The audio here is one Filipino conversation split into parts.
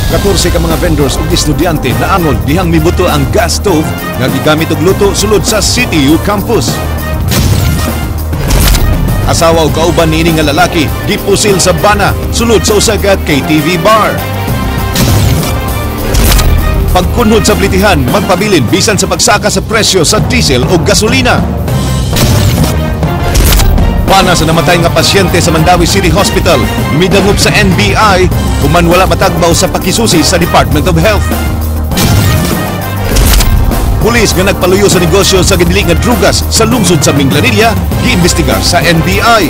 14 ka mga vendors ug estudyante naangon dihang mibuto ang gas stove nga gigamit og luto sulod sa CTU campus. Asawa ug kauban niini nga lalaki gipusil sa bana sulod sa usa ka KTV bar. Pagkunhod sa blitihan, magpabilin bisan sa pagsaka sa presyo sa diesel o gasolina. Pana sa namatay nga pasyente sa Mandawi City Hospital, midangop sa NBI human wala matagbaw sa pakisusi sa Department of Health. Pulis nga nagpaluyo sa negosyo sa ginili nga drugas sa lungsod sa Minglanilla, giimbestigar sa NBI.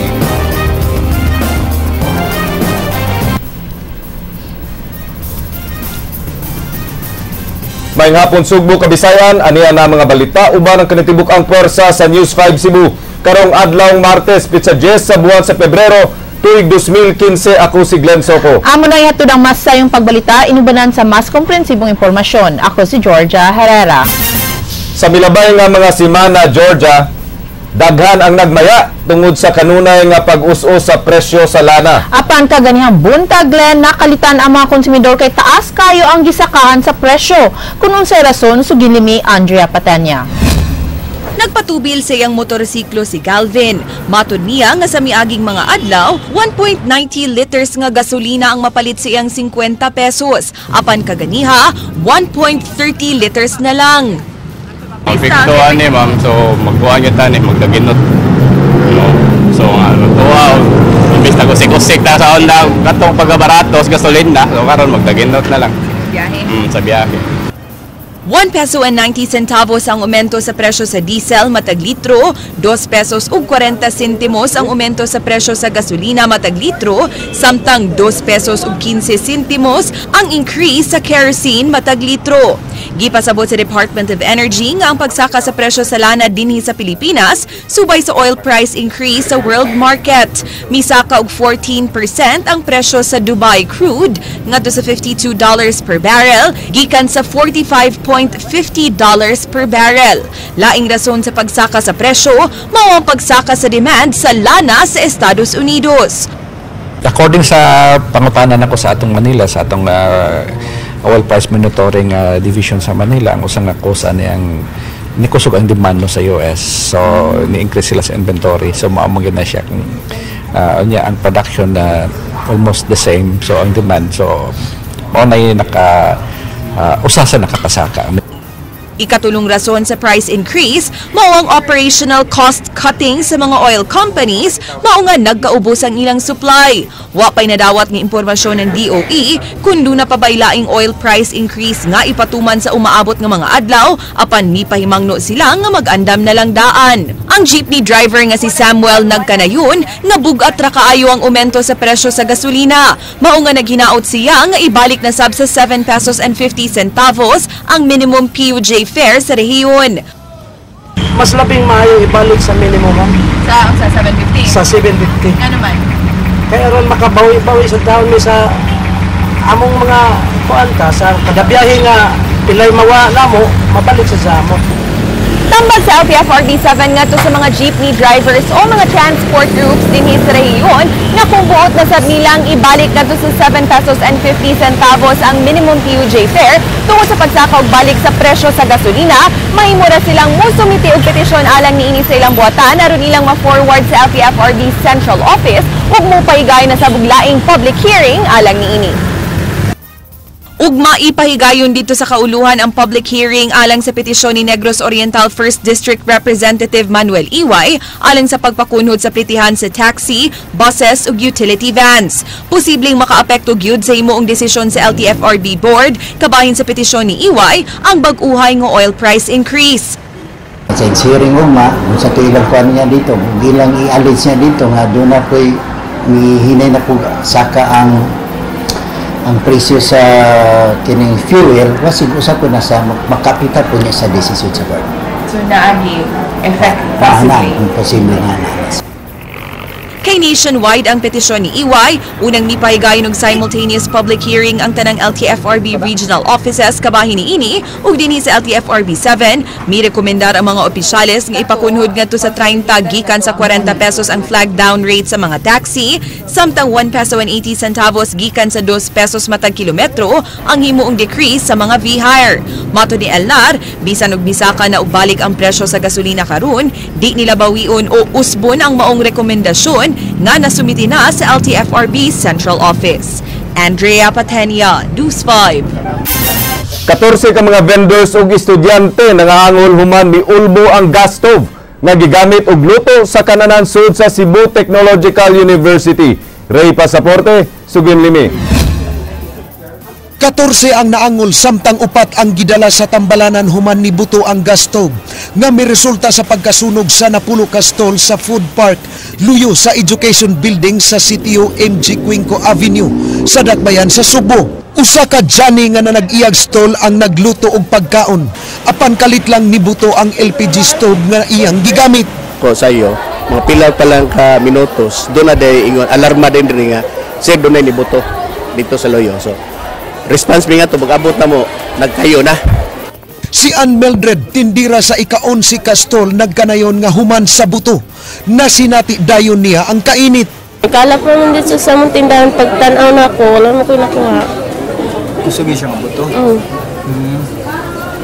May hapon Sugbo, Kabisayan, aniya na mga balita uban ang kanitibuk ang pwersa sa News 5 Cebu. Karong adlaw Martes, pitsa 10 sa buwan sa Pebrero, tuig 2015, ako si Glenn Soco. Amo na yato ng mas sayong pagbalita, inubanan sa mas komprehensibong impormasyon. Ako si Georgia Herrera. Sa milabay nga mga simana, Georgia, daghan ang nagmaya tungod sa kanunay nga pag-us-us sa presyo sa lana. Apan kaganihang buntag, Glenn, nakalitan ang mga konsumidor kay taas kayo ang gisakahan sa presyo. Kung unsay rason, suginlimi Andrea Patenya. Nagpatubil sa iyang motorsiklo si Calvin. Matud niya nga sa miaging mga adlaw, 1.90 liters nga gasolina ang mapalit sa iyang 50 pesos. Apan kaganiha, 1.30 liters na lang. Magpiktuan ma'am, so magkuhan nyo tani, magdaginot. So magkuha, imbis na kusik-kusik na sa onda, katong pagkabaratos, gasolina, so karon magdaginot na lang. Sa biyahe. 1 peso and 90 centavos ang aumento sa presyo sa diesel matag litro, 2 pesos ug 40 sentimos ang aumento sa presyo sa gasolina matag litro, samtang 2 pesos ug 15 sentimos ang increase sa kerosene matag litro. Gipasabot sa Department of Energy nga ang pagsaka sa presyo sa lana dinhi sa Pilipinas subay sa oil price increase sa world market. Misaka og 14% ang presyo sa Dubai crude ngadto sa $52 per barrel gikan sa $45.50 per barrel. Laing rason sa pagsaka sa presyo mao ang pagsaka sa demand sa lana sa Estados Unidos. According sa pangutanan ako sa atong Manila, sa atong oil price monitoring division sa Manila, ang usang kosa niyang nikusog ang demand no sa US. So ni-increase sila sa inventory. So maamong na siya niya ang production na almost the same. So ang demand, so na yung usasa nakakasaka. Ikatulong rason sa price increase, mao ang operational cost cutting sa mga oil companies, mao nga nagkaubos ang ilang supply. Wa pay nadawat nga impormasyon ng DOE kun do na pabaylaing oil price increase nga ipatuman sa umaabot nga mga adlaw, apan ni pahimangno sila nga mag-andam na lang daan. Ang jeepney driver nga si Samuel nagkanayon nga bugat ra kaayo ang aumento sa presyo sa gasolina. Mao nga naghinaot siya nga ibalik na sab sa 7 pesos and 50 centavos ang minimum PUJ fare sa rehiyon. Mas labing maayo ibalik sa minimum, ma'am. Sa 750? Sa 750. Ano man? Kaya ron makabawi-bawi sa taon ni sa among mga kuanta sa kada biyahe nga pilay mawa namo mabalik sa amo. Tambag sa LTFRB 7 nga to sa mga jeepney drivers o mga transport groups dinhi sa rehiyon nga kung buot na sab nilang ibalik kadto sa 7 pesos and 50 centavos ang minimum PUJ fare tungod sa pagsaka og balik sa presyo sa gasolina, mahimo ra silang musumiti og petisyon alang niini sa ilang buhatan aron ilang ma-forward sa LTFRB Central Office ug mopaigay na sa buglaing public hearing alang niini. Ugma ipahigayon dito sa kauluhan ang public hearing alang sa petisyon ni Negros Oriental 1st District Representative Manuel Iway alang sa pagpakunhod sa plitihan sa taxi, buses ug utility vans. Posibleng makaapekto gyud sa himuong desisyon sa LTFRB board kabahin sa petisyon ni Iway ang bag-uhay nga oil price increase. Sa hearing ugma, sa tuilang kuan niya dito, bilang i-allege niya dito nga doon na ko'y hinay na po saka ang presyo sa kining fuel wasig usap ko na sa makapita po niya sa desisyon sa board. So naagi effect possibly. Posible na. Kay nationwide ang petisyon ni EY. Unang mipahigayon og simultaneous public hearing ang tanang LTFRB regional offices kabahin niini ug dinhi sa LTFRB 7 mi rekomendar ang mga opisyales nga ipakunhod ngadto sa 30 gikan sa 40 pesos ang flag down rate sa mga taxi, samtang 1 peso and 80 centavos gikan sa 2 pesos matag kilometro ang himuong decrease sa mga V-hire. Mato ni Elnar, bisan og bisaka na ubalik ang presyo sa gasolina karon, di nila bawion o usbon ang maong rekomendasyon nga nasumiti na sa LTFRB Central Office. Andrea Patenia, News 5. 14 ka mga vendors ug estudyante nangangol human miulbo ang gas stove nga gigamit og luto sa kananan sud sa Cebu Technological University. Ray Pasaporte, Sugin Limi. 14 ang naangol samtang upat ang gidala sa tambalanan human ni buto ang gas stove nga miresulta sa pagkasunog sa napulo ka stall sa food park luyo sa education building sa sitio MG Cuenco Avenue sa Dakbayan sa Subo. Usa ka Johnny nga nag-iyag stall ang nagluto og pagkaon apan kalit lang ni buto ang LPG stove nga iyang gigamit. Ko sa iyo mga pilar pa lang ka minutos doon na day ingon alarma din rin nga say doon na ni buto dito sa loyo. So response nga to pag-abot na mo nagkayo na. Si Ann Mildred tindira sa ika-11 ka stall nagkanayon nga human sa buto na sinati dayon niya ang kainit. Akala ko naman dito sa mong tindahan pagtanaw na ako wala mo ko nakuha. Kusugin siya nga buto?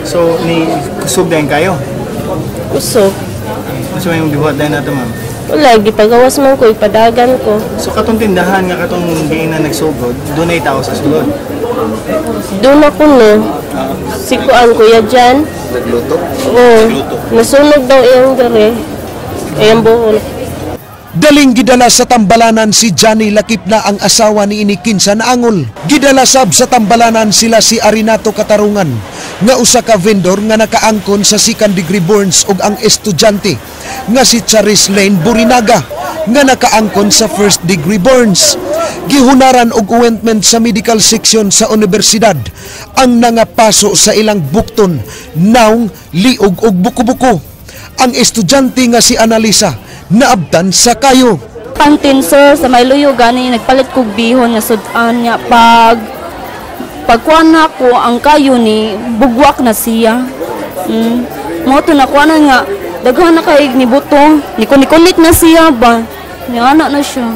So ni kusog din kayo? Kusog. Gusto mo yung gibuhat din nato ma'am? Wala, gipagawas man ko, ipadagan ko. So katong tindahan nga katong di na nagsugod, doon ay tao sa sulod? Doon ako no. Sikuan kuya dyan. Nagluto? Oo. Nasunog daw iyang dere. Iyang buhol. Daling gidala sa tambalanan si Johnny lakip na ang asawa ni Inikinsa na angol. Gidala sab sa tambalanan sila si Arinato Katarungan nga usa ka vendor nga nakaangkon sa second degree burns ug ang estudyante nga si Charis Lane Burinaga nga nakaangkon sa first degree burns. Gihunaran og ointment sa medical section sa universidad ang nangapaso sa ilang bukton, naong, liog ug buko-buko. Ang estudyante nga si Analisa naabdan sa kayo. Kantin sir, sa may luyo gani nagpalit kog bihon nga sudan niya pagkuan na ko ang kayo ni bugwak na siya. Mo to na kuan nga daghan na kay ni buto, ni kunik na siya ba. Ni anak na siya.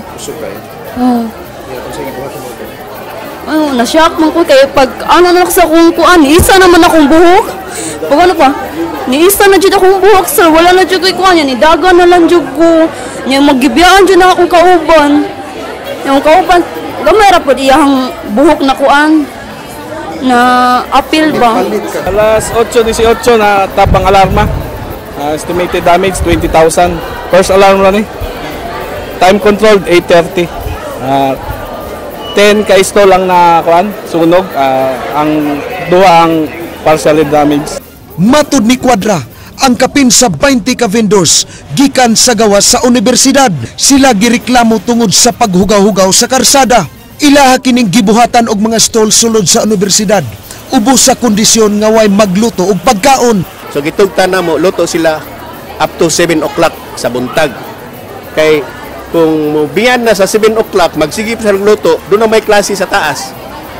Nasyak man ko kay pag ano na sa kung kuan, isa naman akong buhok. Pag ano pa? Ni isa na jud akong buhok sir, wala na jud ko kuan, ni daga na lang jud ko. Nya magibiyaan jud na akong kauban. Yung kauban, gamay ra pud iyang buhok na kuan na apil ba. Alas 8:18 na tapang alarma. Estimated damage 20,000. First alarm lang Time controlled 8:30. 10 ka stall lang na kuan, sunog. Ang duha ang partially damaged. Matud ni Quadra, ang kapin sa 20 ka vendors gikan sa gawas sa universidad. Sila gireklamo tungod sa paghugaw-hugaw sa karsada. Ilaha kining gibuhatan og mga stall sulod sa universidad. Ubos sa kondisyon nga way magluto og pagkaon. So gitugtan na mo luto sila up to 7 o'clock sa buntag. Kay kung biyan na sa 7 o'clock magsigip sa luto, doon na may klase sa taas.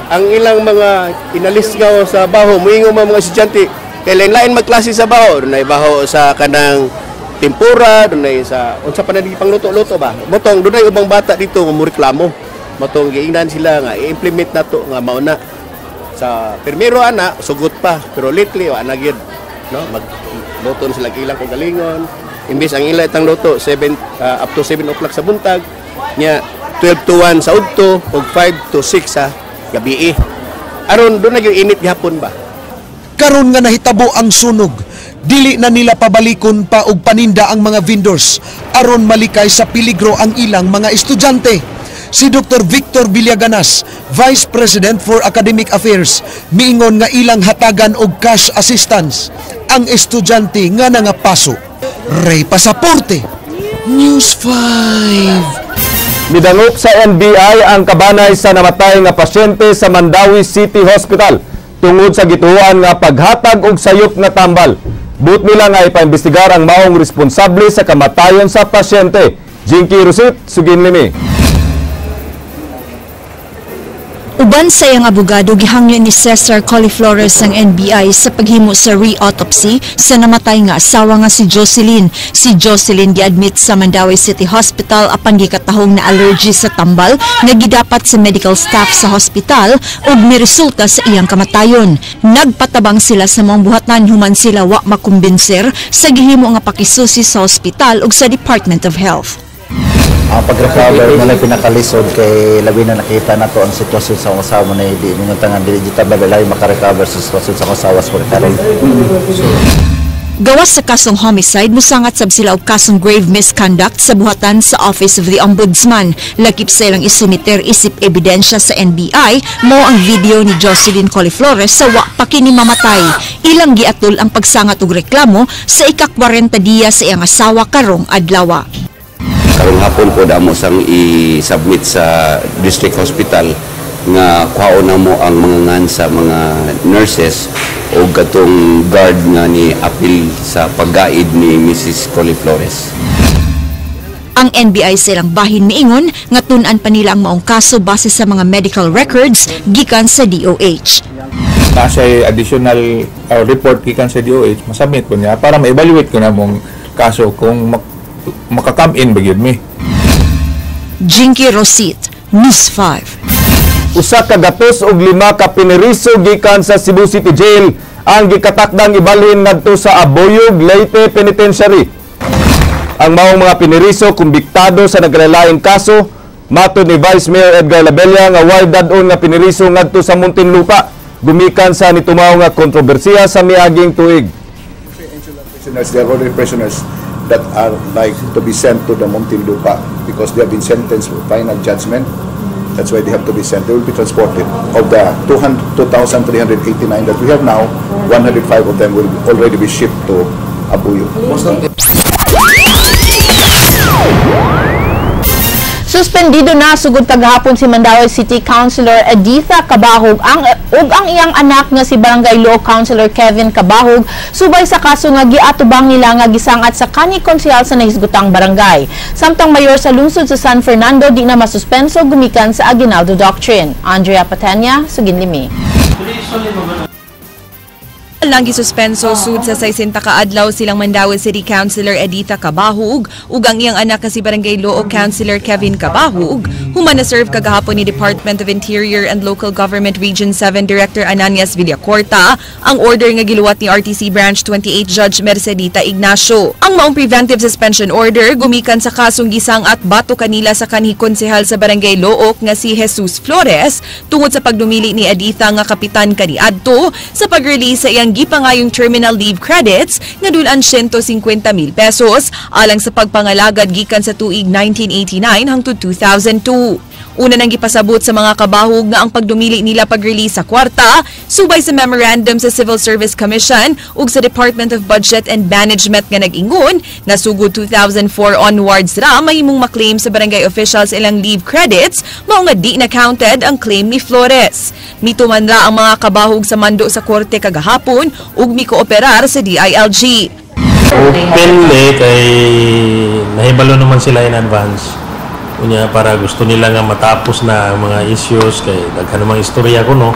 Ang ilang mga inalis nga sa baho, muingon mga estudyante kay lain-lain magklase sa baho, doon ay baho sa kanang tempura, doon ay sa unsa pa na pangluto-luto ba. Motong doon ay ubang bata dito mo reklamo. Motong giingnan sila nga i-implement nato nga mauna. Sa primero ana sugot pa, pero lately wa na gyud, no? Magluto sila ilang kog galingon. Imbis ang ila itang luto up to 7 o'clock sa buntag, nya 12 to 1 sa udto ug 5 to 6 sa gabi. Aron doon na gyud init gihapon ba. Karon nga nahitabo ang sunog, dili na nila pabalikon pa og paninda ang mga vendors aron malikay sa peligro ang ilang mga estudyante. Si Dr. Victor Villaganas, Vice President for Academic Affairs, miingon nga ilang hatagan og cash assistance ang estudyante nga nangapaso. Ray Pasaporte, News 5. Midangop sa NBI ang kabanay sa namatay nga pasyente sa Mandawi City Hospital tungod sa gituoan nga paghatag og sayop nga tambal. But nila nga ipaimbestigar ang maong responsable sa kamatayon sa pasyente. Jinky Rosit, Sugin Limi. Uban sa iyang abogado, gihangyo ni Cesar Coliflores ng NBI sa paghimo sa re-autopsy sa namatay nga asawa nga si Jocelyn. Si Jocelyn gi-admit sa Mandawi City Hospital apan gikatahong na allergy sa tambal nga gidapat sa medical staff sa hospital ug miresulta sa iyang kamatayon. Nagpatabang sila sa mga buhatan human sila wa makumbinser sa gihimo nga pakisusi sa hospital ug sa Department of Health. Ang pag-recover mo lang pinakalisod kay labi na nakita na to ang sitwasyon sa usawa na hindi mo tangan digital labi maka-recover sa sitwasyon sa usawa sa karon. Gawas sa kasong homicide, musangat sab sila og kasong grave misconduct sa buhatan sa Office of the Ombudsman. Lakip sa ilang isumiter isip ebidensya sa NBI mo ang video ni Jocelyn Coliflores sa wa pa kini mamatay. Ilang giatol ang pagsangat og reklamo sa ika-40 diya sa iyang asawa karong adlaw. Karong hapon po damo sang i-submit sa district hospital nga kuhaon na mo ang mga ngan sa mga nurses o katong guard nga ni apil sa paggaid ni Mrs. Coliflores. Ang NBI silang bahin miingon nga tun-an pa nila ang maong kaso base sa mga medical records gikan sa DOH. Nasa additional report gikan sa DOH, masubmit ko niya para ma-evaluate ko na mong kaso kung maka-come in bagyod mi. Jinky Rosit, News 5. Usa ka gatos og 5 ka piniriso gikan sa Cebu City Jail ang gikatakdang ibalhin ngadto sa Aboyog, Leyte Penitentiary. Ang maong mga piniriso kumbiktado sa naglalaing kaso, matud ni Vice Mayor Edgar Labella nga way dad-on nga piniriso ngadto sa Muntinlupa gumikan sa nitumaw nga kontrobersiya sa miaging tuig. They are already prisoners that are like to be sent to the Muntinlupa because they have been sentenced for final judgment. That's why they have to be sent. They will be transported. Of the 2,389 that we have now, 105 of them will already be shipped to Abuyo. Suspendido na sugod kagahapon si Mandawi City Councilor Editha Cabahug ang iyang anak nga si Barangay Law Councilor Kevin Cabahug subay sa kaso nga giatubang nila nga gisangat sa kanhi konsehal sa nahisgutang barangay. Samtang mayor sa lungsod sa San Fernando di na masuspenso gumikan sa Aguinaldo Doctrine. Andrea Patenya, Suginlimi. Lang gisuspenso sud sa 60 ka adlaw silang Mandawi City Councilor Editha Cabahug ug ang iyang anak nga si Barangay Loo Councilor Kevin Cabahug human na serve kagahapon ni Department of Interior and Local Government Region 7 Director Ananias Villacorta ang order nga giluwat ni RTC Branch 28 Judge Mercedita Ignacio. Ang maong preventive suspension order gumikan sa kasong gisang at bato kanila sa kanhi konsehal sa Barangay Look nga si Jesus Flores tungod sa pagdumili ni Editha nga kapitan kaniadto sa pag-release sa iyang gipangayong terminal leave credits nga dulan 150,000 pesos alang sa pagpangalagad gikan sa tuig 1989 hangtod 2002. Una nang gipasabot sa mga kabahog nga ang pagdumili nila pag-release sa kwarta subay sa memorandum sa Civil Service Commission ug sa Department of Budget and Management nga nag-ingon na sugod 2004 onwards ra mahimong maklaim sa barangay officials ilang leave credits mao nga di na counted ang claim ni Flores. Mituman ra ang mga kabahog sa mando sa korte kagahapon ug mikooperar sa DILG. Openly kay nahibalo naman sila in advance. Unya para gusto nila nga matapos na ang mga issues kay daghan namang istorya ko no.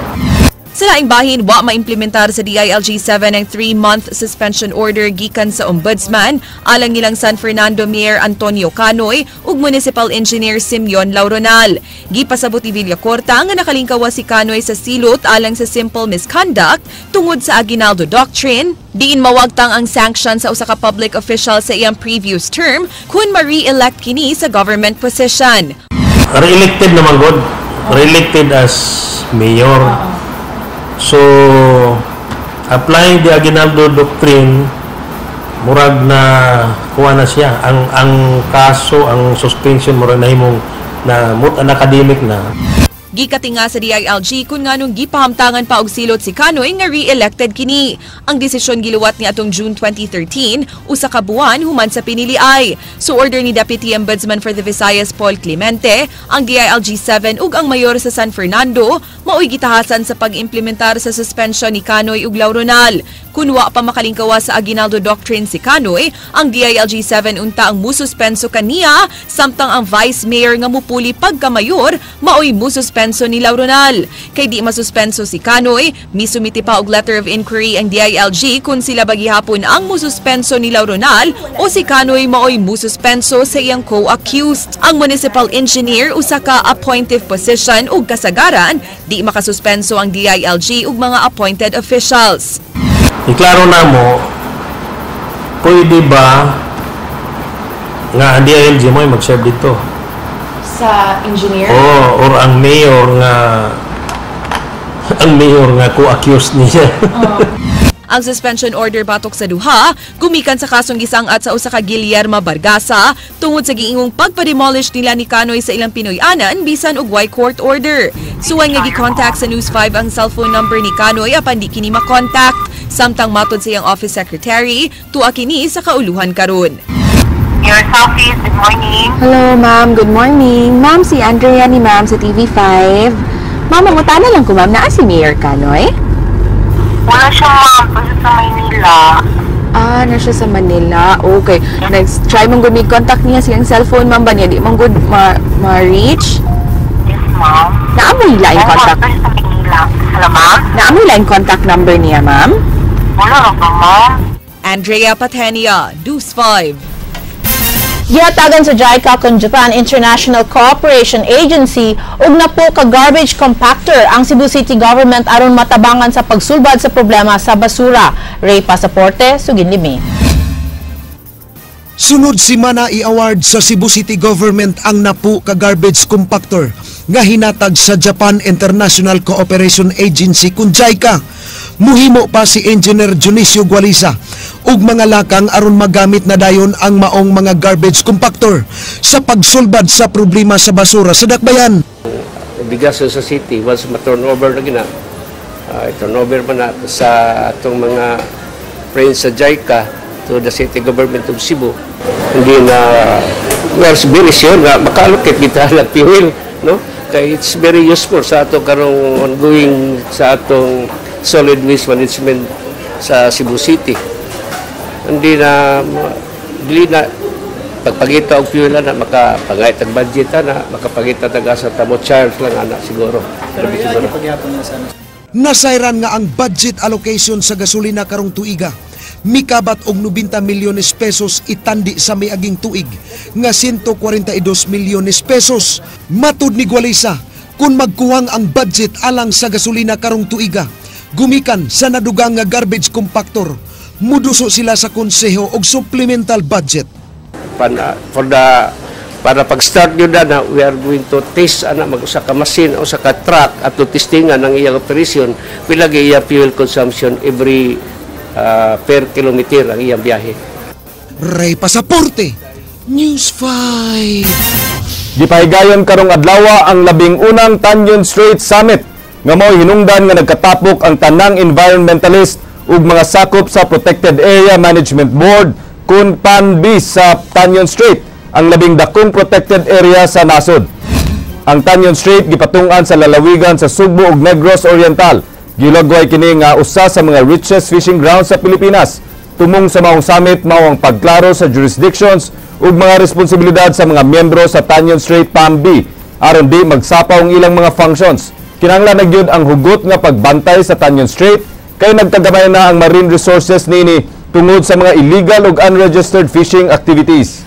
Sa laing bahin, wa maimplementar sa DILG 7 ang 3-month suspension order gikan sa Ombudsman alang nilang San Fernando Mayor Antonio Canoy ug Municipal Engineer Simeon Lauronal. Gipasabot ni Villacorta nga nakalingkawa si Canoy sa silot alang sa simple misconduct tungod sa Aguinaldo Doctrine. Diin mawagtang ang sanction sa usa ka public official sa iyang previous term kung ma-re-elect kini sa government position. Re-elected naman god. Re-elected as mayor. So, applying the Aguinaldo Doctrine, murag na kuha na siya. Ang kaso, ang suspension, murag na himong na academic na. Gikatinga sa DILG kung nga nung gipahamtangan pa og silot si Canoy nga re-elected kini. Ang desisyon giluwat ni atong June 2013, usa ka buwan human sa piniliay. So order ni Deputy Ombudsman for the Visayas Paul Clemente, ang DILG 7 ug ang mayor sa San Fernando maoy gitahasan sa pag-implementar sa suspension ni Canoy ug Lauronal. Kunwa pa makalingkawa sa Aguinaldo Doctrine si Canoy, ang DILG-7 unta ang mususpenso kaniya, samtang ang Vice Mayor nga mupuli pagkamayor, maoy mususpenso ni Lauronal. Kay di masuspenso si Canoy, misumiti pa og letter of inquiry ang DILG kung sila bagihapon ang mususpenso ni Lauronal o si Canoy maoy mususpenso sa iyang co-accused. Ang municipal engineer usa ka appointive position ug kasagaran, di makasuspenso ang DILG ug mga appointed officials. Iklaro na mo, pwede ba nga ang DILG mo ay mag-serve dito? Sa engineer? Or ang mayor nga co-accused niya. Ang suspension order batok sa duha, gumikan sa kasong gisangat sa usa ka Guillermo Bargasa tungod sa giingong pagpa-demolish nila ni Canoy sa ilang Pinoy-anan bisan og why court order. Suway nga gi-contact sa News 5 ang cellphone number ni Canoy apan di kini ma-contact, samtang matod sa iyang office secretary, tuwa kini sa kauluhan karon. Your office, good morning. Hello, ma'am. Good morning. Ma'am, si Andrea ni ma'am sa TV5. Ma'am, mangutana lang ko, ma'am. Naa si Mayor Canoy? Wala siya, ma'am. Kasi sa Manila. Na siya sa Manila. Okay. Next, try mong good contact niya sa iyang cellphone, ma'am, ba niya? Di mong good ma-reach? Yes, ma'am. Naamoy line contact? Sa Manila. Hello, ma'am? Naamoy line contact number niya, ma'am? Wala ba, ma'am? Andrea Patenia, News 5. Gihatagan sa JICA kung Japan International Cooperation Agency ug na po ka garbage compactor ang Cebu City Government aron matabangan sa pagsulbad sa problema sa basura. Ray Pasaporte, Sugin Limi. Sunod simana i-award sa Cebu City Government ang napu ka garbage compactor nga hinatag sa Japan International Cooperation Agency kung JICA. Muhimo pa si Engineer Dionisio Gualisa ug mga lakang aron magamit na dayon ang maong mga garbage compactor sa pagsulbad sa problema sa basura sa dakbayan. Bigas sa city once ma-turnover na gina, turnover man na sa atong mga friends sa JICA to the city government of Cebu. Hindi na we are very sure nga makalukit kita ng fuel, no? Kaya it's very useful sa ato karong ongoing sa atong solid waste management sa Cebu City. Hindi na pagpagita og fuel na makapagayat ang budget na makapagita taga sa tamo charge lang ana siguro. Nasayran nga ang budget allocation sa gasolina karong tuiga. Mikabat og 90 milyones pesos itandi sa miaging tuig nga 142 milyones pesos. Matud ni Gualisa, kung magkuhang ang budget alang sa gasolina karong tuiga, gumikan sa nadugang nga garbage compactor, muduso sila sa konseho og supplemental budget. Para pag-start nyo na, we are going to test mag-usa ka machine o sa ka truck at to testingan ng iyang operation, pilagi iya fuel consumption every per kilometer ang iyang biyahe. Ray Pasaporte, News 5. Gipahigayon karong adlaw ang 11 Tanyon Strait Summit nga mao hinungdan nga nagkatapok ang tanang environmentalist ug mga sakop sa Protected Area Management Board kun PANBIS sa Tanyon Strait, ang labing dakong protected area sa nasod. Ang Tanyon Strait gipatung-an sa lalawigan sa Sugbo ug Negros Oriental. Gilagway kini nga usa sa mga richest fishing grounds sa Pilipinas. Tumong sa maong summit mao ang pagklaro sa jurisdictions ug mga responsibilidad sa mga miyembro sa Tanyon Strait PAMB aron di magsapaw ang ilang mga functions. Kinahanglan na gyud ang hugot nga pagbantay sa Tanyon Strait kay nagtagamay na ang marine resources nini tungod sa mga illegal ug unregistered fishing activities.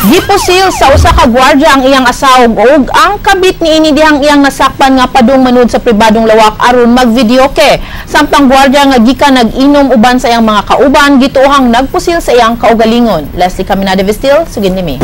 Gipusil sa usa ka gwardiya ang iyang asawa ug ang kabit niini dihang iyang nasakpan nga padung manud sa pribadong lawak aron magvideoke. Samtang gwardiya nga gikan nag-inom uban sa iyang mga kauban, gituohang nagpusil sa iyang kaugalingon. Leslie Caminada Vestil, Sugin Limi.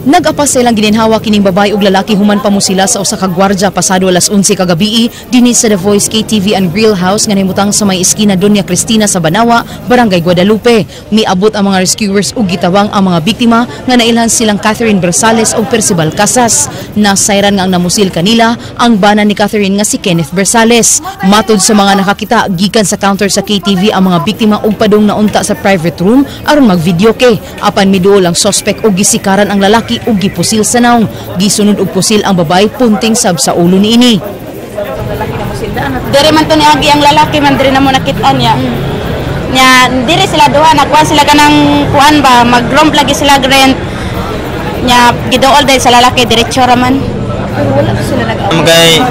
Nag-apas silang gininhawa kining babae ug lalaki human pa mo sila sa usa ka gwardiya pasado alas 11 kagabi dinhi sa The Voice KTV and Grill House nga nahimutang sa may eskina Doña Cristina sa Banawa, Barangay Guadalupe. Miabot ang mga rescuers ug gitawang ang mga biktima nga nailhan silang Catherine Bersales ug Percival Casas. Nasayran nga ang namusil kanila ang bana ni Catherine nga si Kenneth Bersales. Matod sa mga nakakita, gikan sa counter sa KTV ang mga biktima ug padung naunta sa private room aron magvideoke. Apan miduol ang suspect ug gisikaran ang lalaki lalaki ug gipusil sa naong. Gisunod og pusil ang babay punting sab sa ulo niini. Dire man to ni agi ang lalaki man dire na mo nakita niya. Nya dire sila duha nagkuha sila kanang kuan ba mag-romp lagi sila rent. Nya gidool dahil sa lalaki diretso ra man. Pero wala sila kay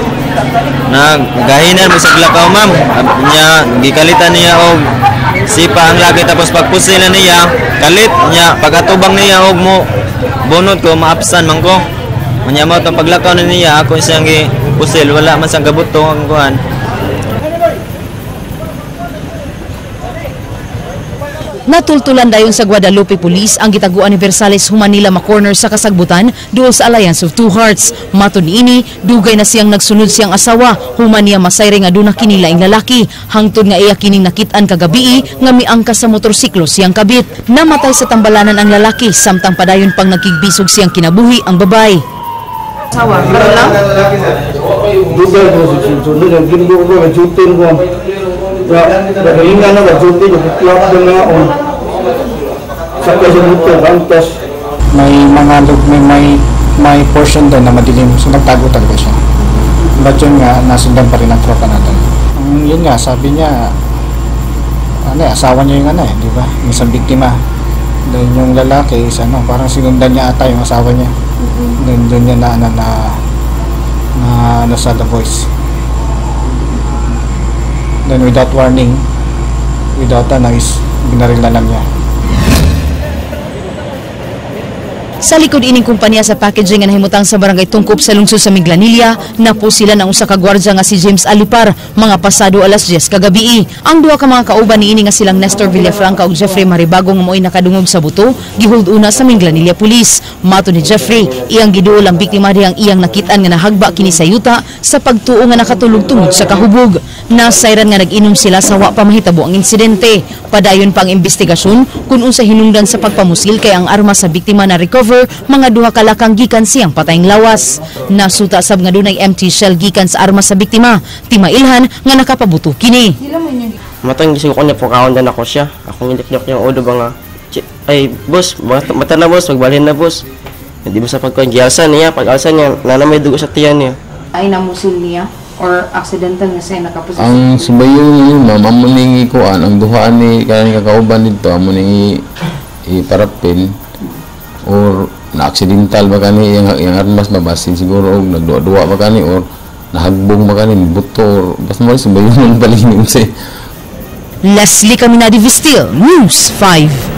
nagahinan mo sa glakaw ma'am. Nya gikalitan niya og sipa ang laki tapos pagpusil na niya kalit niya pagkatubang niya og mo bunot ko maapsan man ko. Nya mo to paglakaw na niya ako siyang gipusil wala man sang gabuto ang kuan. Natultulan dayon sa Guadalupe Police ang gitaguan ni Versales human nila ma-corner sa kasagbutan duol sa Alliance of Two Hearts. Matud niini, dugay na siyang nagsunod siyang asawa human niya masayre nga aduna kini laing lalaki. Hangtod nga iya kining nakit-an kagabi nga miangkas sa motorsiklo siyang kabit. Namatay sa tambalanan ang lalaki samtang padayon pang nagkigbisog siyang kinabuhi ang babay. Asawa, pero lang? Dugay ko sunod ang ginugo ko ang jutin ko. Nagalingan na jutin yung klap ko nga on. Sa kasunod antas. May mga may portion doon na madilim, so nagtago talaga siya. But yun nga, nasundan pa rin ang tropa natin. Yun nga, sabi niya, asawa niya yung di ba? Yung isang biktima. Doon yung lalaki, parang sinundan niya ata yung asawa niya. Doon niya na sa The Voice. Then without warning, without binarilan niya. Sa likod ining kumpanya sa packaging nga nahimutang sa barangay Tungkop sa lungsod sa Miglanilla, napusila ng usa ka gwardiya nga si James Alipar, mga pasado alas 10 kagabi. Ang duha ka mga kauban niini nga silang Nestor Villafranca ug Jeffrey Maribago nga mo'y nakadungog sa buto, gihold una sa Miglanilla Police. Mato ni Jeffrey, iyang giduol ang biktima dihang iyang nakitaan nga nahagba kini sa yuta sa pagtuo nga nakatulog tungod sa kahubog. Nasayran nga nag-inom sila sa wa pa mahitabo ang insidente. Padayon pang investigasyon kung unsa hinungdan sa pagpamusil kay ang arma sa biktima na recover mga duha ka lakang gikan siyang patayng lawas. Nasuta sab nga dunay empty shell gikan sa arma sa biktima. Timailhan nga nakapabuto kini. Matang gising ko niya pagkaon dan ako siya. Akong indiknik niya ulo ba nga. Ay boss, mata na boss, magbalhin na boss. Hindi mo sa pagkuhan giyasan niya, pag-alsan niya, nanamay dugo sa tiyan niya. Ay namusil niya or accidental nga siya nakapusin. Ang subayon niyo ma'am, amo ning ikuan ang duhaan ni kanang kakauban dito, amo ning iparapin or na-accidental ba kani yung armas babasin siguro og nagduwa ba kani or nahagbong ba kani buto or basta mo subayon ng balingin si Leslie Caminadi Vistil, News 5.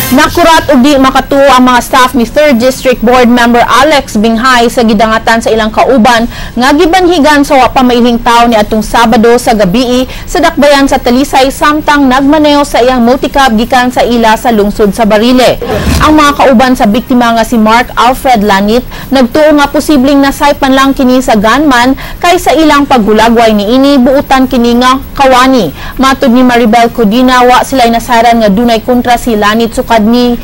Nakurat ug di makatuo ang mga staff ni 3rd District Board Member Alex Binghay sa gidangatan sa ilang kauban nga gibanhigan sa wa pa mailhing tawo ni atong Sabado sa gabii sa dakbayan sa Talisay samtang nagmaneho sa iyang multicab gikan sa ila sa lungsod sa Barile. Ang mga kauban sa biktima nga si Mark Alfred Lanit nagtuo nga posibleng nasaypan lang kini sa gunman kay sa ilang paggulagway niini buutan kini nga kawani. Matud ni Maribel Codina wa sila nasaran nga dunay kontra si Lanit sukad ni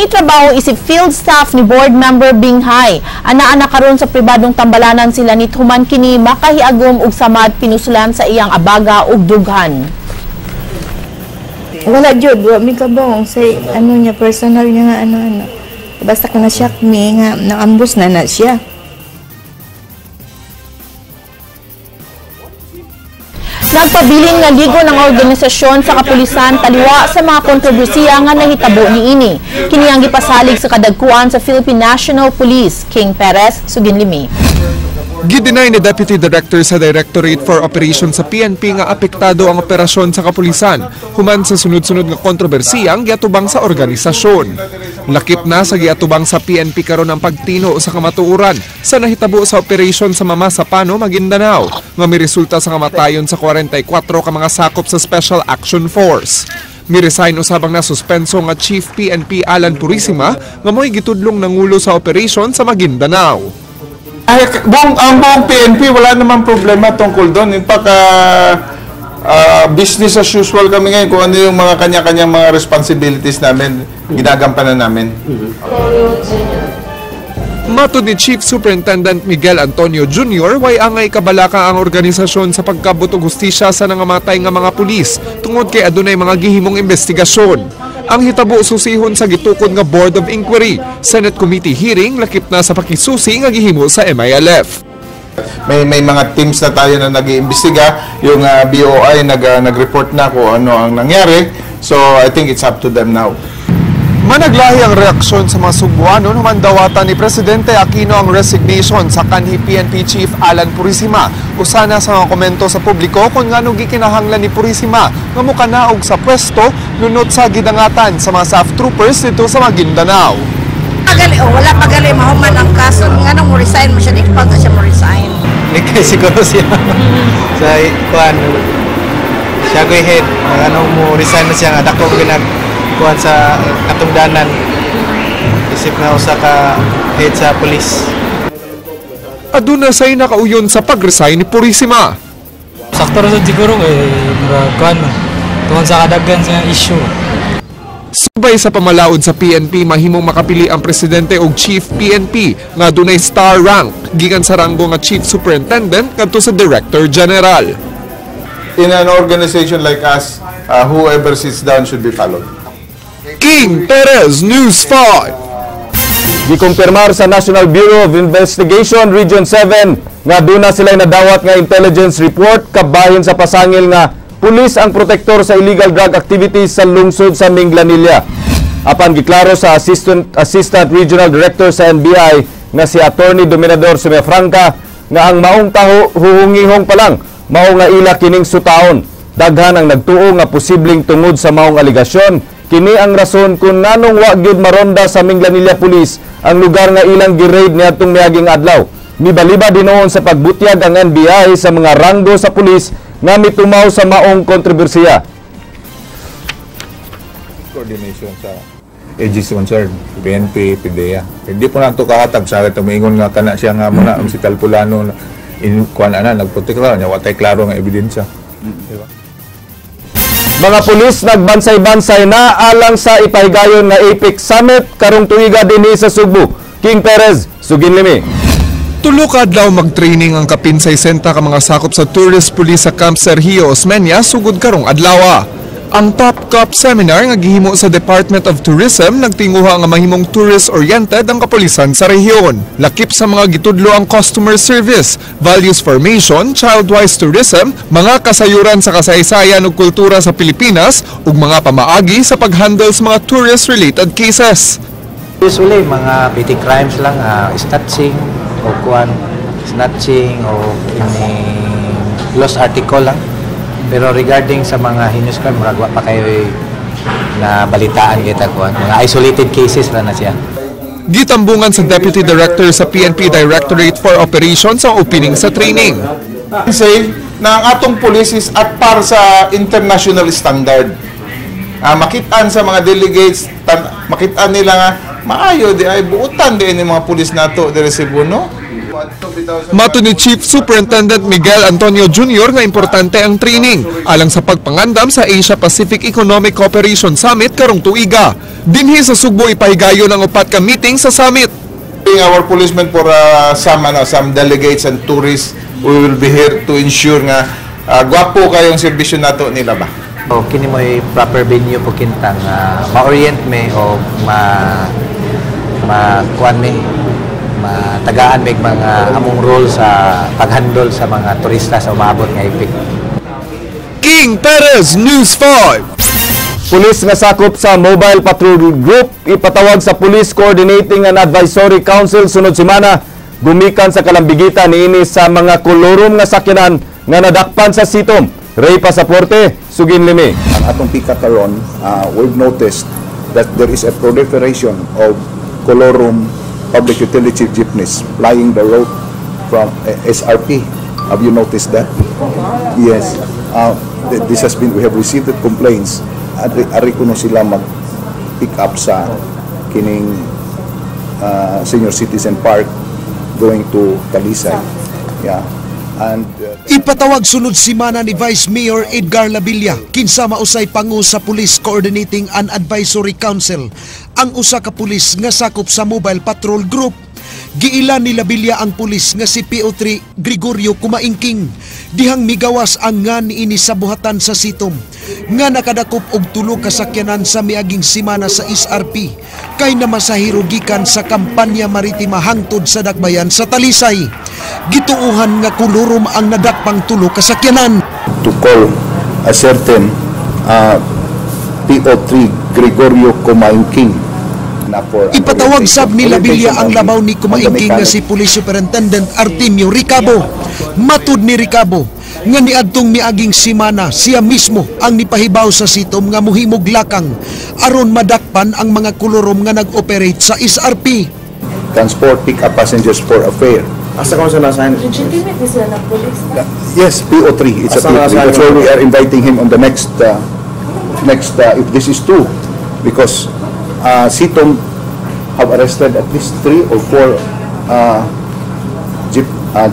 trabaho isip field staff ni board member Binghay. Ana-ana karon sa pribadong tambalanan sila ni human kini makahiagom og samad pinusulan sa iyang abaga ug dughan. Wala jud, wa mi kabong say niya personal niya nga ano. Basta ko na shock mi nga naambus na siya. Nagpabiling nga ligo ng organisasyon sa kapulisan taliwa sa mga kontrobersiya nga nahitabo niini. Kini ang gipasalig sa kadagkuan sa Philippine National Police, King Perez, Suginlimi. Gidinay ni Deputy Director sa Directorate for Operations sa PNP nga apektado ang operasyon sa kapulisan human sa sunod-sunod nga kontrobersiya ang giatubang sa organisasyon. Lakip na sa giatubang sa PNP karon ang pagtino sa kamatuoran sa nahitabo sa operasyon sa Mama Sapano, Maguindanao nga miresulta sa kamatayon sa 44 ka mga sakop sa Special Action Force. Miresign usabang na suspenso nga Chief PNP Alan Purisima nga mo'y gitudlong nangulo sa operasyon sa Maguindanao. Ang buong PNP, wala naman problema tungkol doon. In fact, business as usual kami ngayon kung ano yung mga kanya-kanyang mga responsibilities namin, ginagampanan namin. Matud ni Chief Superintendent Miguel Antonio Jr., way angay kabalaka ang organisasyon sa pagkabutog hustisya sa nangamatay nga mga pulis tungod kay adunay mga gihimong investigasyon. Ang hitabo susihon sa gitukod nga Board of Inquiry. Senate Committee hearing lakip na sa pakisusi nga gihimo sa MILF. May mga teams na tayo na nag-iimbestiga. Yung BOI nag-report na kung ano ang nangyari. So I think it's up to them now. Managlahi ang reaksyon sa mga Subuano human dawatan ni Presidente Aquino ang resignation sa kanhi PNP Chief Alan Purisima. Usana sa mga komento sa publiko kung ngano gikinahanglan ni Purisima nga mukanaog sa pwesto lunod sa gidangatan sa mga SAF troopers dito sa Maguindanao. Wala pagali mahuman ang kaso ngano mo resign mo siya, di pa siya mo resign. Nikay siguro siya sa kuan siya go ahead ano mo resign na siya nga dako kuan sa katungdanan isip na usa ka head sa police. Aduna say nakauyon sa pag-resign ni Purisima. Sakto ra siguro kuan tungod sa kadaghan sa issue. Subay sa pamalaod sa PNP mahimong makapili ang presidente og chief PNP nga dunay star rank gikan sa ranggo nga chief superintendent kadto sa director general. In an organization like us, whoever sits down should be followed. King Perez, News 5. Gikumpirmar sa National Bureau of Investigation Region 7 nga duna sila nadawat nga intelligence report kabahin sa pasangil nga pulis ang protektor sa illegal drug activities sa lungsod sa Minglanilla. Apan giklaro sa Assistant Regional Director sa NBI nga si Attorney Dominador Sumefranca nga ang maong taho huhungihong pa lang mao nga ila kining sutaon. Daghan ang nagtuo nga posibleng tungod sa maong aligasyon. Kini ang rason kung nanong wa gyud maronda sa Minglanilla Police ang lugar nga ilang gi-raid niadtong miaging adlaw. Mibaliba dinoon sa pagbutyag ang NBI sa mga ranggo sa pulis nga mitumaw sa maong kontrobersiya. Coordination sa agency concerned, PNP, PDEA. Hindi po nato kahatag sa tumingon nga kana siya nga muna ang si Talpulano in kuan ana nagprotek ra nya watay klaro nga ebidensya. Diba? Mga pulis nagbansay-bansay na alang sa ipahigayon nga APEC Summit karong tuiga dinhi sa Subo. King Perez, Suginlimi. Tulo ka adlaw mag-training ang kapin 60 ka mga sakop sa tourist police sa Camp Sergio Osmeña sugod karong adlaw. Ang Top Cop Seminar nga gihimo sa Department of Tourism nagtinguha nga mahimong tourist-oriented ang kapulisan sa rehiyon. Lakip sa mga gitudlo ang customer service, values formation, child-wise tourism, mga kasayuran sa kasaysayan ug kultura sa Pilipinas ug mga pamaagi sa pag-handle sa mga tourist-related cases. Usually mga petty crimes lang, snatching o snatching o lost article lang. Pero regarding sa mga heinous crime, maragwa pa kayo na balitaan kita kuan. Mga isolated cases na siya. Gitambungan sa Deputy Director sa PNP Directorate for Operations ang opening sa training. Say na ang atong police is at par sa international standard. Makitaan sa mga delegates, makitaan nila nga maayo di ay buutan di ni mga pulis nato di Cebu, no? Mato ni Chief Superintendent Miguel Antonio Jr. nga importante ang training alang sa pagpangandam sa Asia Pacific Economic Cooperation Summit karong tuiga. Dinhi sa Subo ipahigayon ang upat ka meeting sa summit. Our policemen for some delegates and tourists, we will be here to ensure nga gwapo kayong serbisyo nato nila ba. O kini mo proper venue po kintang ma-orient me o ma-kuan me matagaan may mga among role sa paghandle sa mga turista sa umabot nga APEC. King Perez, News 5. Pulis nga sakop sa Mobile Patrol Group ipatawag sa Police Coordinating and Advisory Council sunod semana gumikan sa kalambigitan niini sa mga kolorum nga sakyanan nga nadakpan sa sitom. Ray Pasaporte, Suginlimi. Ang atong pika karon, we've noticed that there is a proliferation of colorum public utility jeepneys plying the route from SRP. Have you noticed that? Yes. This has been, we have received the complaints. Ari kuno sila mag-pick up sa kining senior citizen park going to Talisay. Yeah. And ipatawag sunod semana ni Vice Mayor Edgar Labilla kinsa mausay pangu sa Police Coordinating and Advisory Council ang usa ka pulis nga sakop sa Mobile Patrol Group. Giila ni Labilya ang pulis nga si PO3 Gregorio Kumaingking. Dihang migawas ang nga niini sa buhatan sa sitom nga nakadakop og 3 kasakyanan sa miaging simana sa SRP kay namasahiro gikan sa kampanya maritima hangtod sa Dakbayan sa Talisay. Gituuhan nga kulurom ang nadakpang 3 kasakyanan. To call a certain PO3 Gregorio Kumaingking. Ipatawag sab ni Labilya ang labaw ni Kumaingking nga si Police Superintendent Artemio Ricabo. Matud ni Ricabo nga niadtong miaging simana siya mismo ang nipahibaw sa sitom nga muhimog lakang aron madakpan ang mga kulurom nga nag-operate sa SRP. Transport pick up passengers for a fare. Asa ka sa nasahan? Yes, PO3. It's a PO3. That's why we are inviting him on the next if this is true, because Sitom have arrested at least 3 or 4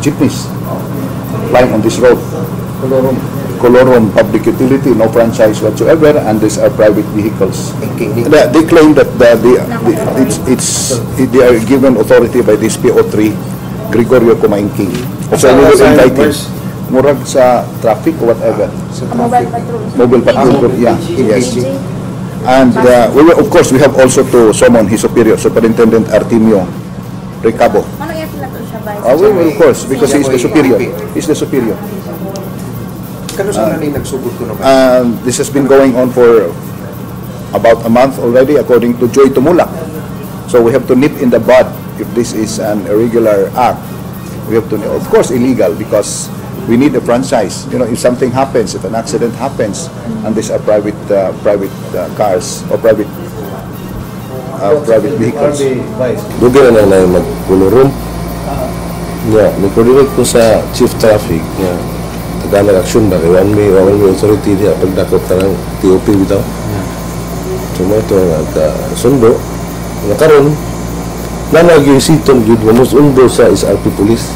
jeepneys lying on this road. Colorum public utility, no franchise whatsoever, and these are private vehicles. They claim that they are given authority by this PO3 Gregorio Kumaingking. So we will invite him. Murag sa traffic or whatever. Mobile patrol. Yeah. Yes. And we will, of course, we have also to summon his superior, Superintendent Artemio Ricabo. We will, of course, because he is the superior. He's the superior. This has been going on for about a month already, according to Joy Tumulak. So we have to nip in the bud if this is an irregular act. We have to, of course, illegal, because we need a franchise. You know, if something happens, if an accident happens, and these are private cars or private vehicles. Dugan na lang magkulurum. Yeah, nag-coordinate ko sa Chief Traffic nga taganag aksyon ba kay one may authority niya pagdakop tanang TOP bitaw. So mo ito sundo nga karon nanag yung sitong gid mo undo sa SRP Police.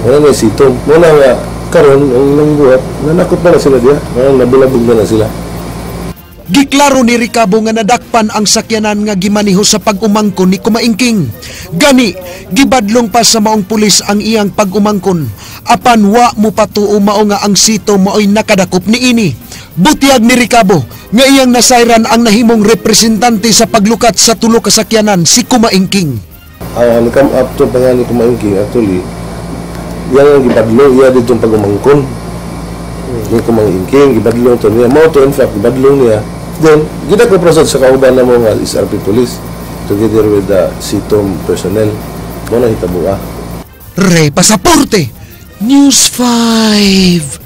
Wala na sitong. Wala nga karon ang nangbuhat nanakot na sila diya. Nabilabog na sila. Giklaro ni Ricabo nga nadakpan ang sakyanan nga gimaniho sa pag-umangkon ni Kumaingking. Gani, gibadlong pa sa maong pulis ang iyang pag-umangkon. Apan wa mo patuo mao nga ang sito mao'y nakadakop ni ini. Butiag ni Ricabo nga iyang nasayran ang nahimong representante sa paglukat sa 3 kasakyanan si Kumaingking. Come up to pangalan ni Kumaingking actually. Yan ang gibadlong iya dito pag-umangkon. Yung Kumaingking gibadlong to niya. Mao to in fact gibadlong niya. Then, gina ko prosod sa kauban na mga SRP Police together with the CITOM personnel. Muna hitabuha. Ray Pasaporte, News 5.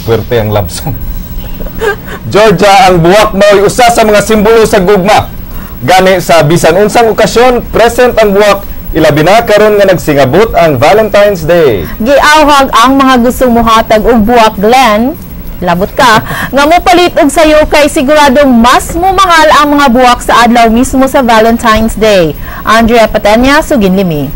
Puwerte ang love song. Georgia, ang buwak mo'y usa sa mga simbolo sa gugma. Gani sa bisan unsang okasyon, present ang buwak, ilabi na karon nga nagsingabot ang Valentine's Day. Giawhag ang mga gustong muhatag og buwak, Glenn, labot ka, nga mopalit og sayo kay siguradong mas mumahal ang mga buwak sa adlaw mismo sa Valentine's Day. Andrea Patenya, Suginlimi.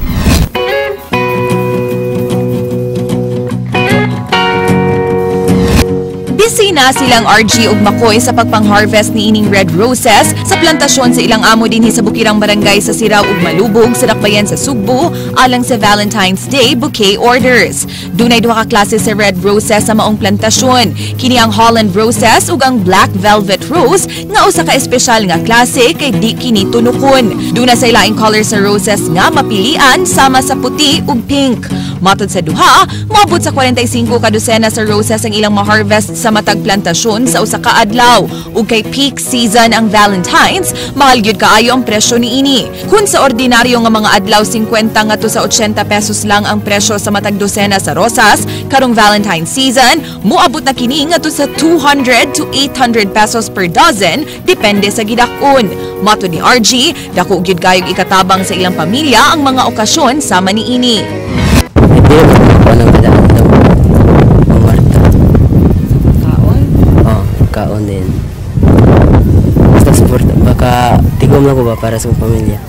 Busy na silang RG ug Makoy sa pagpang-harvest ni ining red roses sa plantasyon sa ilang amo dinhi sa Bukirang Barangay sa Siraw ug Malubog sa Dakbayan sa Sugbo alang sa Valentine's Day bouquet orders. Dunay 2 ka klase sa red roses sa maong plantasyon. Kini ang Holland roses ug ang black velvet rose nga usa ka espesyal nga klase kay di kini tunukon. Duna sa ilaing color sa roses nga mapilian sama sa puti ug pink. Matod sa duha, moabot sa 45 ka dosena sa roses ang ilang ma-harvest sa matag plantasyon sa usa ka adlaw. Ug kay peak season ang Valentine's, mahal gyud kaayo ang presyo niini. Kun sa ordinaryo nga mga adlaw 50 ngadto sa 80 pesos lang ang presyo sa matag dosena sa rosas, karong Valentine's season, moabot na kini ngadto sa 200 to 800 pesos per dozen depende sa gidakon. Matod ni RG, dako gyud kayong ikatabang sa ilang pamilya ang mga okasyon sama niini. Kaon din. Basta support, baka tigom lang ko ba para sa pamilya.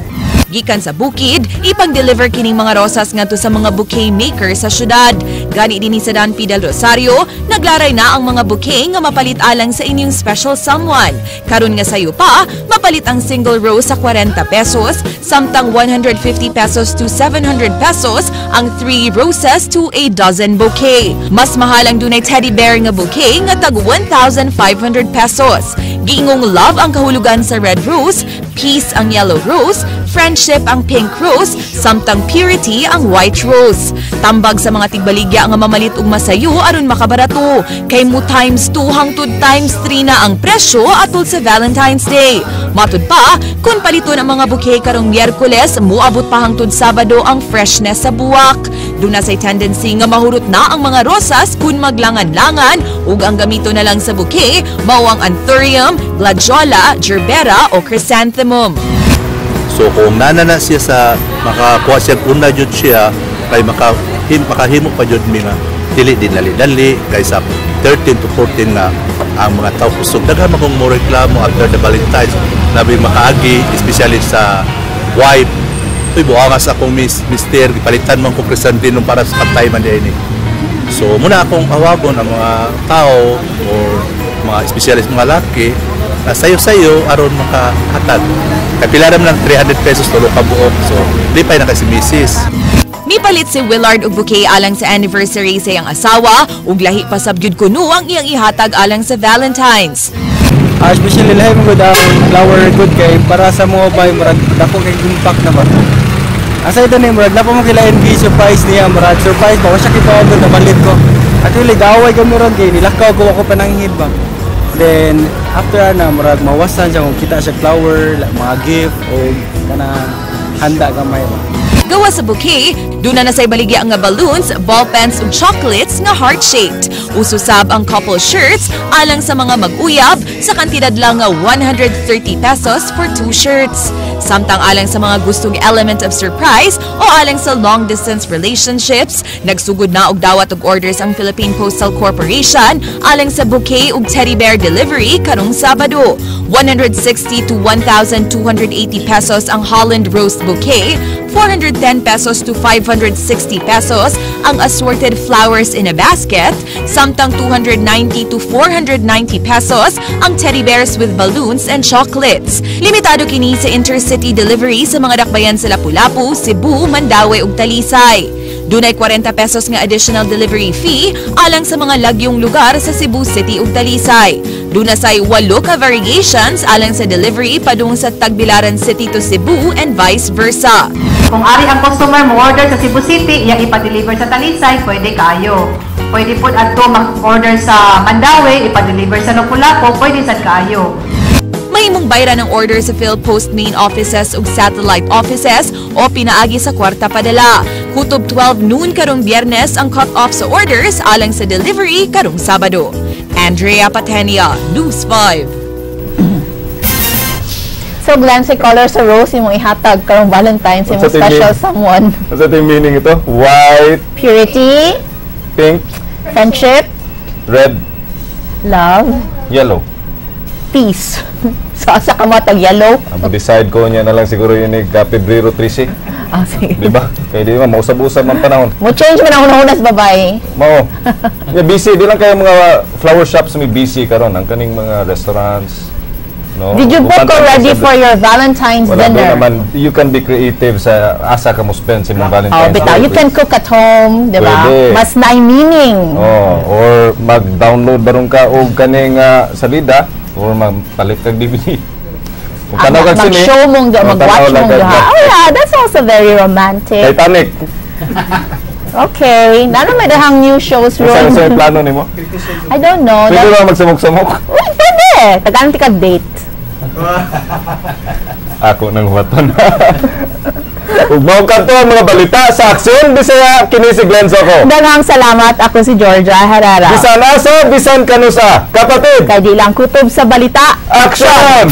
Gikan sa bukid, ipang-deliver kining mga rosas ngadto sa mga bouquet maker sa syudad. Gani din sa Dan Fidel Rosario, naglaray na ang mga bouquet nga mapalit alang sa inyong special someone. Karon nga sayo pa, mapalit ang single rose sa 40 pesos, samtang 150 pesos to 700 pesos ang 3 roses to a dozen bouquet. Mas mahal ang dunay teddy bear nga bouquet nga tag 1,500 pesos. Giingong love ang kahulugan sa red rose, peace ang yellow rose, friendship ang pink rose, samtang purity ang white rose. Tambag sa mga tigbaligya nga mamalit ug masayo aron makabarato. Kay mo times 2 hangtod times 3 na ang presyo atol sa Valentine's Day. Matud pa, kung palito ng mga bouquet karong Miyerkules, muabot pa hangtod Sabado ang freshness sa buwak. Duna say tendency nga mahurot na ang mga rosas kung maglangan-langan ug ang gamito na lang sa bouquet mao ang anthurium, gladiola, gerbera o chrysanthemum. So kung nanana siya sa makakuha siya una jud siya kay makahimo pa jud mi nga dili din dali kaysa 13 to 14 na ang mga tao kusog daghan magong mo reklamo after the Valentine's labi makaagi especially sa wife. Uy buangas akong mister gipalitan man ko chrysanthemum para sa patay man diay ni. So muna akong awagon ang mga tao or mga specialist mga laki na sayo-sayo aron makahatag. Kapilaram lang 300 pesos tulo ka buok. So di pa na kasi misis. Mipalit si Willard og bouquet alang sa anniversary sa iyang asawa ug lahi pa sabjud kuno ang iyang ihatag alang sa Valentine's. Especially lahi mo ang flower good kay para sa mga bay murag dako kay impact na ba. Aside na murag na pa mo kila NB surprise niya murag surprise ba siya kita na balit ko. Actually daway kami ron kay nilakaw ko ako pananghid ba. Then after na murag mawasan siya kung kita siya flower, mga gift o kanang handa gamay ba. Gawa sa bouquet, duna na say baligya nga balloons, ballpens ug chocolates nga heart-shaped. Ususab ang couple shirts alang sa mga mag-uyab sa kantidad lang nga 130 pesos for 2 shirts. Samtang alang sa mga gustong element of surprise o alang sa long-distance relationships, nagsugod na og dawat og orders ang Philippine Postal Corporation alang sa bouquet ug teddy bear delivery karong Sabado. 160 to 1,280 pesos ang Holland Rose bouquet, 410 pesos to 560 pesos ang assorted flowers in a basket, samtang 290 to 490 pesos ang teddy bears with balloons and chocolates. Limitado kini sa intercity delivery sa mga dakbayan sa Lapu-Lapu, Cebu, Mandaue ug Talisay. Dunay 40 pesos nga additional delivery fee alang sa mga lagyong lugar sa Cebu City ug Talisay. Dunay 8 ka variations alang sa delivery padung sa Tagbilaran City to Cebu and vice versa. Kung ari ang customer mo order sa Cebu City, iya ipa-deliver sa Talisay, pwede kayo. Pwede po adto mag-order sa Mandaue, ipa-deliver sa Lapu-Lapu, pwede sad kayo. May imong bayra ng order sa PhilPost main offices ug satellite offices o pinaagi sa kwarta padala. Kutob 12 noon karong Biyernes ang cut-off sa orders alang sa delivery karong Sabado. Andrea Patenia, News 5. So Glancy color sa rose imong ihatag karong Valentine's imong special someone. What's the meaning ito? White, purity, pink, friendship, red, love, yellow, peace. So asa ka mo tag yellow? Ang decide ko niya na lang siguro yun ni Pebrero 13. Ah, sige. Diba? Kaya di ba, mausab-usab man panahon. Mo change man ang unas babae. Mao. Yeah, busy. Di lang kayo mga flower shops may busy karon ang kaning mga restaurants. No? Did you book already for your Valentine's wala dinner? Naman, you can be creative sa asa ka mo spend sa mga Valentine's Day. Oh, you can cook at home, di ba? Mas na meaning. Oh, or mag-download barong ka og kaning salida or magpalit kag DVD. Mag-show mong mag-watch mong ha. Oh yeah, that's also very romantic. Titanic. Okay. Nano may dahang new shows ron. Saan plano nimo? I don't know. Pwede ba magsamok-samok? Pwede. Taganti ka date. Ako nang waton. Ug mao kadto ang mga balita sa Aksyon Bisaya kini si Glenn Soco. Daghang salamat. Ako si Georgia Herrera. Bisan asa, bisan kanusa. Kapatid. Kay di lang kutob sa balita. Aksyon!